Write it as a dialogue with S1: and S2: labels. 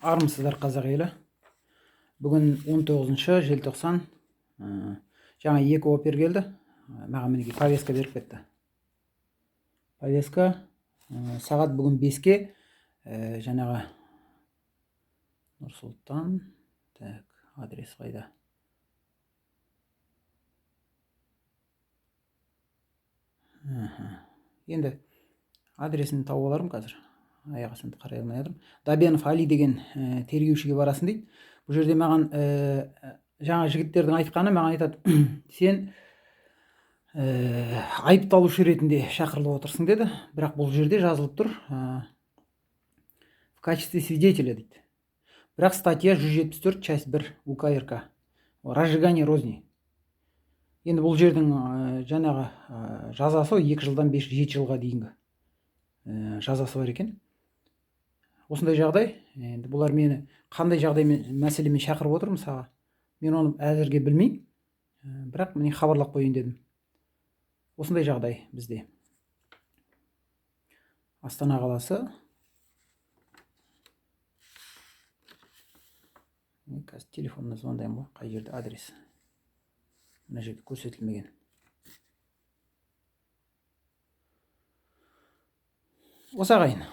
S1: Армысыздар қазақ елі. Бүгін 19 желтоқсан. Жаңа 2 опер келді. Маған мінеки повестка беріп кетті. Повестка сағат бүгін 5-ке жаңағы Нұрсұлтан. Так, адрес қайда? Енді адресін тауып аларым қазір. Аяқ астында қарай алмай жатырмын. Дабенов Али деген тергеушіге барасын дейді. Бұл жерде маған жаңа жігіттердің айтқаны маған айтады, сен айыпталушы ретінде шақырылып отырсың деді. Бірақ бұл жерде жазылып тұр в качестве свидетеля дейді. Бірақ статья 174 часть 1 УК РК разжигание розни. Енді бұл жердің жаңағы жазасы 2 жылдан 7 жылға дейінгі жазасы бар екен. Осындай жағдай, енді бұлар мені қандай жағдаймен мәселемен шақырып отыр мысалға. Мен оны әзірге білмеймін, бірақ міне хабарлап қойын дедім. Осындай жағдай бізде. Астана қаласы. Қазір телефонына звондаймын ғой, қай жерде адрес. Мына жерде көрсетілмеген. Осы ағайын.